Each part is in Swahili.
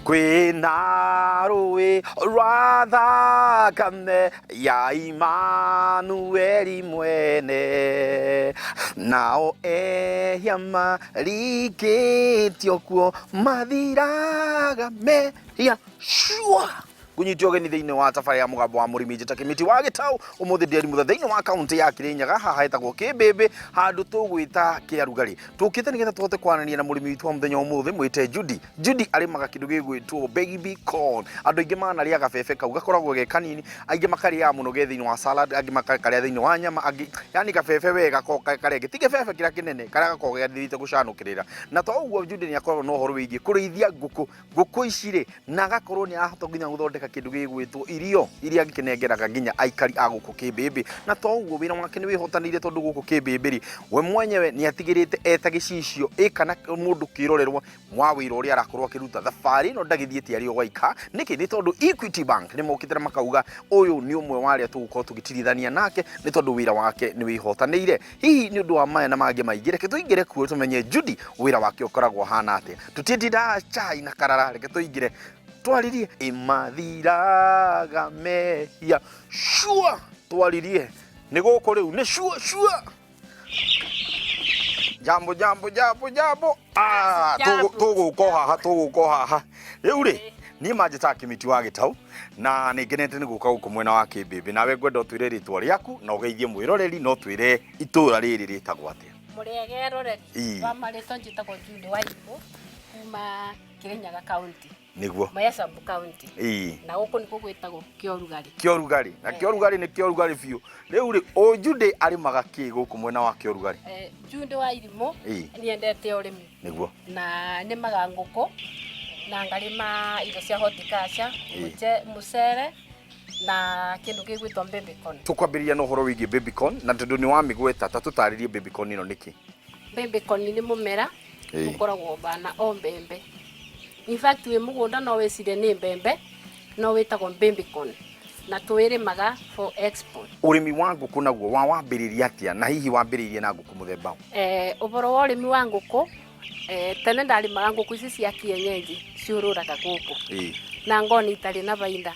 kwina rũĩ rwa thakame ya Imanueli mwene, nao ehia marikĩtio kuo mathiraga mehia shua. Kunyitio geni thiini wa tafari ya mugambo wa murimi njita Kimiti wa Gitau umuthi nderi muthe thiini wa kaunti ya Kirinyaga haha hetagwo Kĩmbĩmbĩ handu tugwita Kĩarugari. Tukite nigetha tuhote kwanania na murimi witu wa muthenya umuthi mwite Judy arimaga kindu gigwitwo baby corn. Andu aingi manaria gabebe kau gakoragwo ge kanini, aingi makaria muno ge thiini wa salad, aingi makaria thiini wa nyama, angi yani gabebe wega ko karia gitige bebe kira kinene karia gakoragwo gathirite gucanukirira. Na to uguo Judy ni akorwo no horo wigie kurithia nguku icire na gakorwo ni ahota nginya guthondeka kindu gigwitwo irio iria ngikenengeraga nginya aikari a guku Kĩmbĩmbĩ. Na to uguo wira wake ni wihotanire tondu guku Kĩmbĩmbĩ we mwenyewe ni atigirite eta gicicio ikana mundu kirorerwo mwa wira uria arakorwo akiruta thabari no ndagithiete ari ogwaika niki ni tondu Equity Bank ni mokitira makauga uyu ni umwe wa aria tugukorwo tugitirithania nake ni tondu wira wake ni wihotanire. Hihi ni undu wa maya na mangi maingi reke tuingire kuo tumenye Judy wira wake ukoragwo hana atia. Tutitida chai na karara reke tuingire twaririe imathiraga mehia shua twaririe ni guku riu ni shua jambo tuguko haha riu ri ni manjita Kimiti wa Gitau na ningenete ni guka guku mwena wa Kĩmbĩmbĩ nawe ngwenda twire ritwa riaku na ugeithie mwiroreri no twire itura riri ritagwo atia murege roreri wa marito njitagwo Judy Wairimu kuma Kirinyaga County niguo Mayesa County na guku ni kugwitagwo Kĩorugari na Kĩorugari ni Kĩorugari biu. Riu ri o Judy arimaga ki guku mwena wa Kĩorugari Judy Wairimu ni endete urimi niguo na ni maga nguku na ngarima indo cia horticulture mucere na kindu gigwitwo baby corn. Tukwambiria no horo wigi baby corn na tondu ni wa migweta ta tutaririe baby corn ino niki. Baby corn ni mumera ukoragwo bana o mbembe. In fact we mugunda no wecire ni mbembe no witagwo baby corn na twirimaga for export. Urimi wa nguku naguo wambiriria atia na hihi wambiririe na nguku muthemba? Uboro wa urimi wa nguku tene ndarimaga nguku ici cia kienyeji ciururaga guku na ngoni itari na bainda.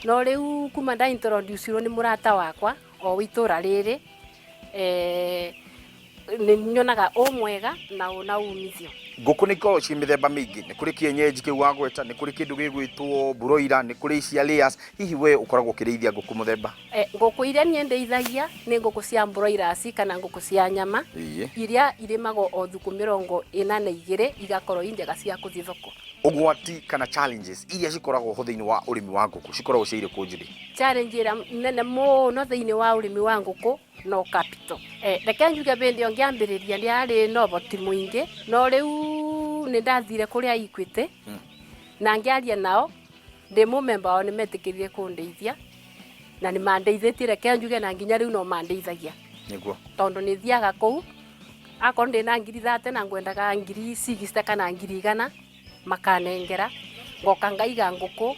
No riu kuma nda introduce ni murata wakwa o witura riri ni nyonaga umwega na una umithio. Nguku niko ci mithemba mingi ni kuri kienyeji kiu wagweta ni kuri kindu gigwitwo broiler ni kuri cia layers. Hihi we ukoragwo kirithia nguku muthemba? Nguku iria ni ndeithagia ni nguku cia broilers kana nguku cia nyama iria irimago o thuku 42 igakorwo injega cia kuthi thoko. Ugwati kana challenges iria cikoragwo ho thiini wa urimi wa nguku cikoragwo ciire ku Judy? Challenge ira nene muno thiini wa urimi wa nguku no capital. Reke njuge bindi ongiambiriria ni ari no boti muingi no riu ni ndathire kuria Equity na ngiaria nao ndi mu member wao ni metikirire kundeithia na ni mandeithitie. Reke njuge na nginya riu no mandeithagia niguo tondu ni thiaga kuu akon ndi na 30 na ngwendaga 60 kana 100 makanengera ngoka ngaiga nguku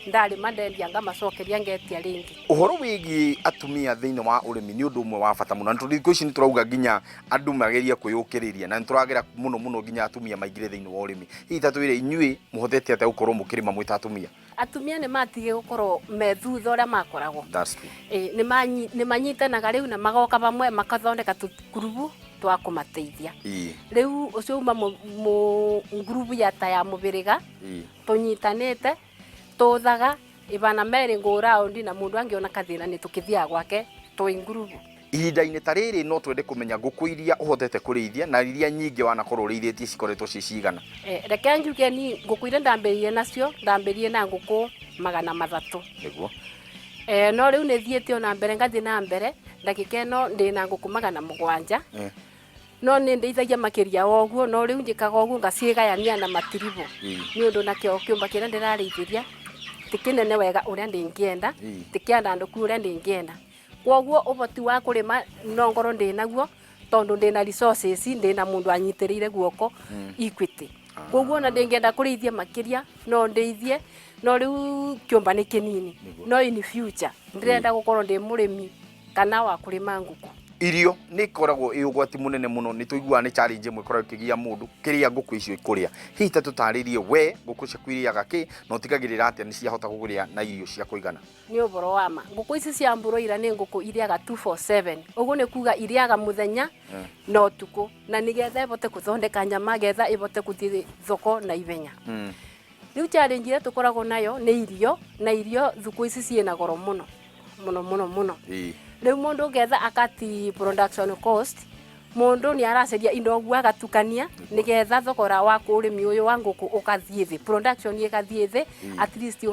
ndari mandendia ngamacokeria ngetia ringi. Uhoro wigi atumia thiini wa urimi ni undu umwe wa bata muno na thikũ ici ni turauga nginya andu mageria kwiyukiriria na nituragira muno nginya atumia maingire thiini wa urimi. Hihi tatwire inyui muhotete ate gukorwo mukirima mwita atumia? Atumia ni matige gukorwo methutha uria makoragwo. That's true. Ni manyitanaga riu na magoka bamwe makathondeka tukurubu twa kumateithia. Riu ucio uma mu group ya ta ya mubiriga tunyitanite tuthaga ibana meri go round na mundu angiona kathina ni tukithia gwake twi group. Ihinda-inĩ ta rĩrĩ no twende kumenya ngũkũ iria ũhotete kũrĩithia na iria nyingĩ wanakorwo ũrĩithĩtie cikoretwo cigana. Reke njuge ni ngũkũ iria ndambĩrĩirie nacio ndambĩrĩirie na ngũkũ 300 niguo. No rĩu nĩ thiĩte ona mbere ngathi na mbere ndagĩka ĩno ndĩna ngũkũ 700 no nĩ ndeithagia makĩria woguo no rĩu njĩkaga ũguo ngacigayania na matiribo nĩ ũndũ nakĩo kĩũmba kĩrĩa ndĩrarĩithĩria ti kĩnene wega ũrĩa ndĩngĩenda ti kĩandandũku ũrĩa ndĩngĩenda. Kwoguo uboti wa kurima no ngoro ndinaguo tondu ndina resources ndina mundu anyitiriire guoko Equity. Kwoguo na ndingenda kurithia makiria no ndeithie no riu kiumba ni kinini no in future ndirenda gukorwo ndi murimi kana wa kurima nguku. irio ni koragwo ugwati munene muno ni tuigua ni challenge imwe koragwo kigia mundu kiria nguku icio ikuria hihi ta tutaririe we nguku cia kwiriaga ki no tigagirira atia ni ciahota kuguria na irio cia kuigana ni uboro wa ma nguku ici cia broiler ni nguku iriaga 247 uguo ni kuga iriaga muthenya no tuku na nigetha ibote kuthondeka nyama getha ibote kuthii thoko na ivenya riu challenge ile tukoragwo nayo ni irio na irio thuku ici ciena goro muno riu mundu getha akati production cost mundu ni araceria indo gwa gatukania nigetha thogora wa kurimi uyu wa nguku ukathie thi production ikathie thi at least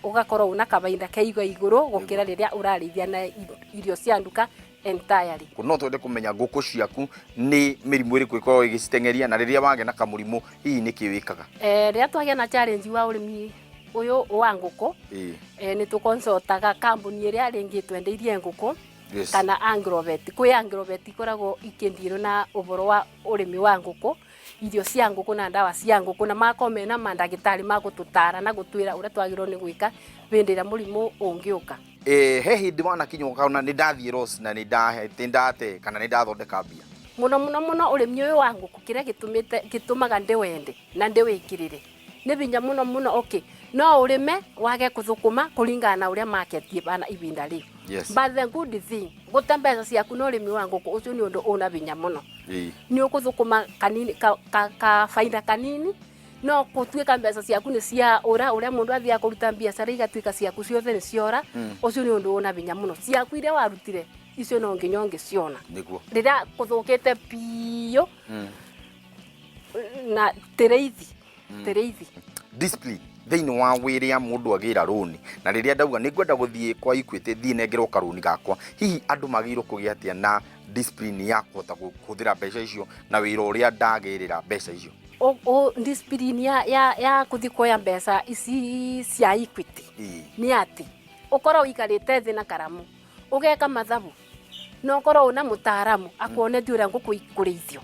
ugakorwo una kabainda kaigo iguru gukira riria urarithia na irio cia nduka entirely kuno twende kumenya nguku ciaku ni mirimu iriku ikorwo igicitengeria na riria wage na kamurimu hihi ni kiwikaga riria twagia na challenge wa urimi uyu wa nguku ni tukonsultaga company iria ringi twendeirie nguku kana Agrovet kwi Agrovet ikoragwo ikindirwo na uboro wa urimi wa nguku irio cia nguku na ndawa cia nguku na makome na mandagitari magututara na gutwira uria twagirwo ni gwika bindira murimu ungiuka he hindi wana kinyoka na ni ndathie Ross na ni ndate kana ni ndathondeka mbia muno urimi uyu wa nguku kiria gitumaga ndiwende na ndiwikirire ni binya muno okay no urime wage kuthukuma kuringana na uria market yibana ibinda ri but the good thing gutambeca ciaku no urimi wa nguku ucio ni undu una binya muno ni ukuthukuma kanini ka faida kanini no kutuika mbeca ciaku ni cia uria mundu athia kuruta biacara igatuika ciaku ciothe ni ciora ucio ni undu una binya muno ciaku iria warutire icio no nginyonge ciona niguo rira kuthukite pio na tereithi discipline thiini wa wiria mundu agira runi na riria ndauga ni ngwenda guthie kwa Equity thie nengerwo karuni gakwa hihi andu magiro kugia atia na discipline ya kuhota kuthira mbeca icio na wira uria ndagirira mbeca icio discipline ya kuthi kuoya mbeca ici cia Equity ni ati ukoro ikarite thi na karamu ugeka mathabu no ukoro una mutaaramu akuone uria nguku ikurithio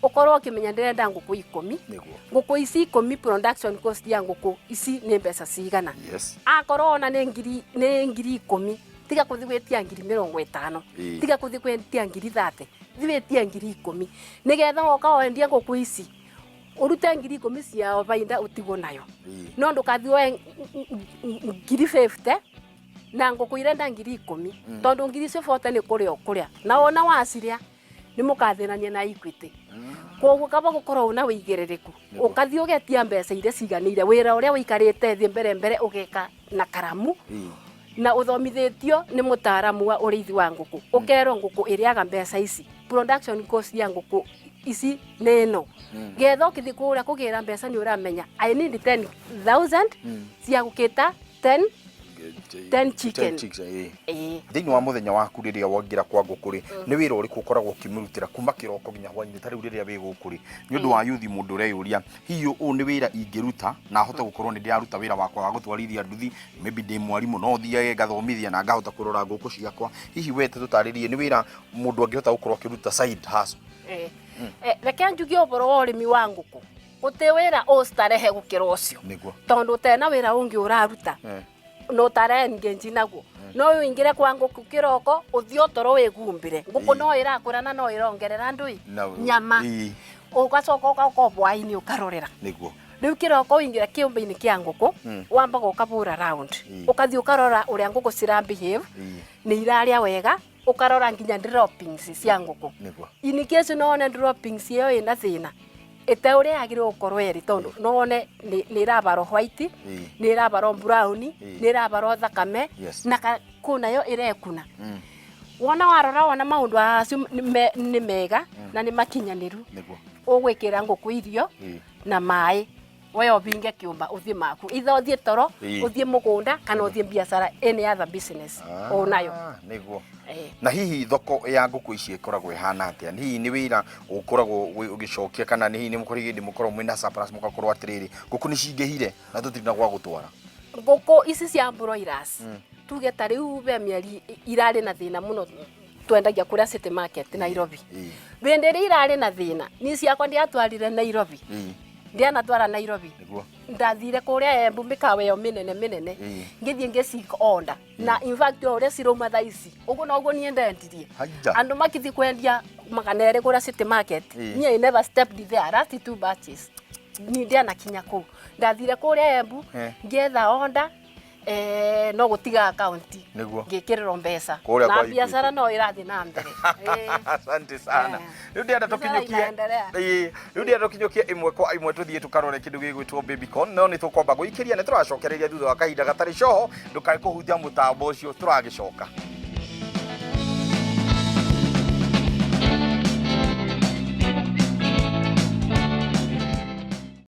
ukoro ukimenya ndirenda nguku 10 nguku ici 10 production cost ya nguku ici ni mbeca cigana akoro ona ni ngiri 10 tiga kuthi gwetia ngiri 50 tiga kuthi gwetia ngiri 30 thiwetia ngiri 10 nigetha woka wendia nguku ici urute ngiri 10 cia bainda utigo nayo no ndukathi we ngiri 50 na nguku irenda ngiri 10 tondu ngiri 40 ni kuria na ona waciria ni mukathinania na Equity koguo kaba gukorwo una wigereriku ukathi ugetia mbeca iria ciganire wira uria wikarite thi mbere ugeka na karamu na uthomithitio ni mutaaramu wa urithi wa nguku ukero nguku iriaga mbeca ici production cost ya nguku ici neno getho kithi kuria kugira mbeca ni uramenya I need 10,000 cia gukita 10 chicken thiini wa muthenya waku riria wongira kwa ngukuri ni wira uriku ukoragwo ukimurutira kuma kiroko nginya hwaini tari riria wi gukuri ni undu wa yuthi mundu ureyuria hihi u ni wira ingiruta na hote gukorwo ni ndiaruta wira wakwa wa gutwarithia nduthi maybe ndi mwarimu no thie gathomithia na ngahota kurora nguku ciakwa hihi wete tutaririe ni wira mundu angihota gukorwo akiruta side hustle reke njugie uboro wa urimi wa nguku uti wira ustarehe gukira ucio tondu tena wira ungi uraruta no tare engage naguo no uingire kwa nguku kiroko uthio toro wigumbire nguku no irakura na no irongerera ndui nyama ugacoka ukobwaini ukarorera niguo riu kiroko uingire kiumbe-ini kia nguku wamba ukabura round ukathi ukarora uria nguku cira behave ni iraria wega ukarora nginya droppings cia nguku in case no one droppings iyo ina thina ete uria agire ukorwo eri tondu no one ni irabaro white ni irabaro brown ni irabaro thakame na kuna yo irekuna wona warora wona maundu acio ni mega na ni makinyaniru ugwikira nguku irio na mai we obinge kiumba uthie maku itho uthie toro uthie mugunda kana uthie biashara any other business onayo niguo na hihi thoko ya nguku ici ikoragwo ihana atia hihi ni wira ukoragwo ugicokia kana ni hihi ni mukorigi mukorwo mwina surplus mugakorwo atiriri nguku ni cingihire na tutirina gwa gutwara nguku ici cia broilers tuge ta riu be mieri irari na thina muno twendagia kuria city market Nairobi benderi irari na thina ni ciakwa ndiatwarire Nairobi ndiana twara Nairobi niguo ndathire kuria Embu mikawe yo minene ngithie ngisik order na in fact uria ciroma thaici uguo no uguo nie ndentirie andu makithi kwendia maganere kuria City Market nie never stepped there last 2 batches ni ndiana kinya ku ndathire kuria Embu ngetha order no gutiga account ngikiriro mbeca na biashara no irathi na mbere asante sana riu ndienda tukinyukie imwe kwa imwe tuthie tukarore kindu gigwitwo babycon no ni tukomba guikiria ni turacokereria thutha wa kahinda gatari coho ndukae kuhutia mutambo ucio turagicoka.